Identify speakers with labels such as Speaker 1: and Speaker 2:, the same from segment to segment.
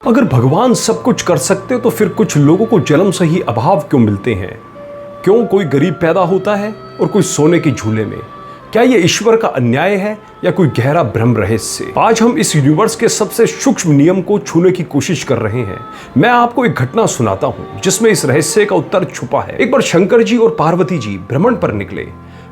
Speaker 1: अगर भगवान सब कुछ कर सकते तो फिर कुछ लोगों को जन्म से ही अभाव क्यों मिलते हैं? क्यों कोई गरीब पैदा होता है और कोई सोने के झूले में? क्या ये ईश्वर का अन्याय है या कोई गहरा ब्रह्म रहस्य? आज हम इस यूनिवर्स के सबसे सूक्ष्म नियम को छूने की कोशिश कर रहे हैं। मैं आपको एक घटना सुनाता हूँ जिसमें इस रहस्य का उत्तर छुपा है। एक बार शंकर जी और पार्वती जी भ्रमण पर निकले।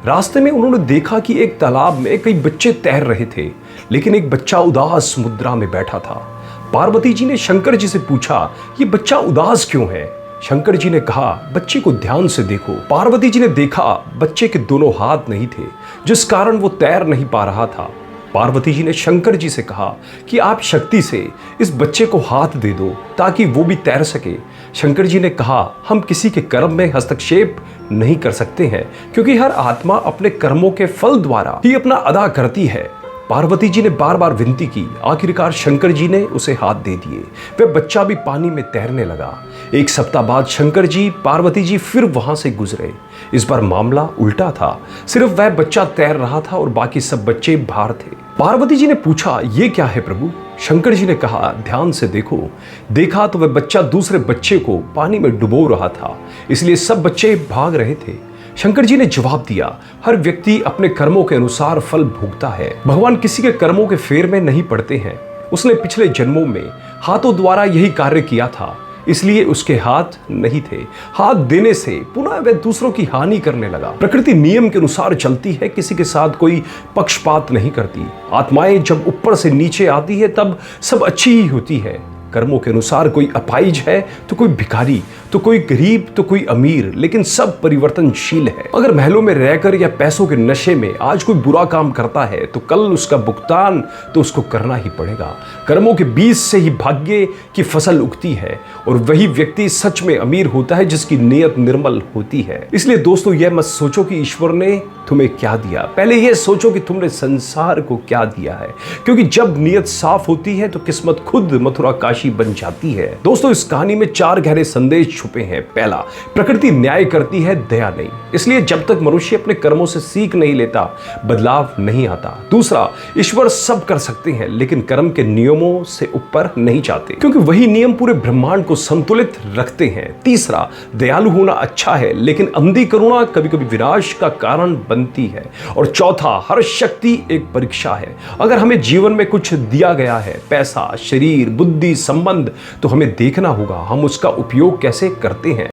Speaker 1: रास्ते में उन्होंने देखा कि एक तालाब में कई बच्चे तैर रहे थे, लेकिन एक बच्चा उदास मुद्रा में बैठा था। पार्वती जी ने शंकर जी से पूछा, ये बच्चा उदास क्यों है? शंकर जी ने कहा, बच्चे को ध्यान से देखो। पार्वती जी ने देखा, बच्चे के दोनों हाथ नहीं थे, जिस कारण वो तैर नहीं पा रहा था। पार्वती जी ने शंकर जी से कहा कि आप शक्ति से इस बच्चे को हाथ दे दो ताकि वो भी तैर सके। शंकर जी ने कहा, हम किसी के कर्म में हस्तक्षेप नहीं कर सकते हैं, क्योंकि हर आत्मा अपने कर्मों के फल द्वारा ही अपना अदा करती है। पार्वती जी ने बार बार विनती की। आखिरकार शंकर जी ने उसे हाथ दे दिए। वह बच्चा भी पानी में तैरने लगा। एक सप्ताह बाद शंकर जी पार्वती जी फिर वहां से गुजरे। इस बार मामला उल्टा था। सिर्फ वह बच्चा तैर रहा था और बाकी सब बच्चे बाहर थे। पार्वती जी ने पूछा, ये क्या है प्रभु? शंकर जी ने कहा, ध्यान से देखो। देखा तो वह बच्चा दूसरे बच्चे को पानी में डुबो रहा था, इसलिए सब बच्चे भाग रहे थे। शंकर जी ने जवाब दिया, हर व्यक्ति अपने कर्मों के अनुसार फल भोगता है। भगवान किसी के कर्मों के फेर में नहीं पड़ते हैं। उसने पिछले जन्मों में हाथों द्वारा यही कार्य किया था, इसलिए उसके हाथ नहीं थे। हाथ देने से पुनः वह दूसरों की हानि करने लगा। प्रकृति नियम के अनुसार चलती है, किसी के साथ कोई पक्षपात नहीं करती। आत्माएं जब ऊपर से नीचे आती है तब सब अच्छी ही होती है। कर्मों के अनुसार कोई अपाहिज है तो कोई भिखारी, तो कोई गरीब, तो कोई अमीर, लेकिन सब परिवर्तनशील है। अगर महलों में रहकर या पैसों के नशे में आज कोई बुरा काम करता है तो कल उसका भुगतान तो उसको करना ही पड़ेगा। कर्मों के बीज से ही भाग्य की फसल उगती है और वही व्यक्ति सच में अमीर होता है जिसकी नीयत निर्मल होती है। इसलिए दोस्तों, यह मत सोचो कि ईश्वर ने तुम्हें क्या दिया, पहले यह सोचो कि तुमने संसार को क्या दिया है, क्योंकि जब नीयत साफ होती है तो किस्मत खुद मथुरा काशी बन जाती है। दोस्तों, इस कहानी में 4 गहरे संदेश छुपे हैं। पहला, प्रकृति न्याय करती है, दया नहीं, इसलिए जब तक मनुष्य अपने कर्मों से सीख नहीं लेता बदलाव नहीं आता। दूसरा, ईश्वर सब कर सकते हैं लेकिन कर्म के नियमों से ऊपर नहीं जाते, क्योंकि वही नियम पूरे ब्रह्मांड को संतुलित रखते हैं। तीसरा, दयालु होना अच्छा है लेकिन अंधी करुणा कभी कभी विनाश का कारण बनती है। और चौथा, हर शक्ति एक परीक्षा है। अगर हमें जीवन में कुछ दिया गया है, पैसा, शरीर, बुद्धि, संबंध, तो हमें देखना होगा हम उसका उपयोग कैसे करते हैं।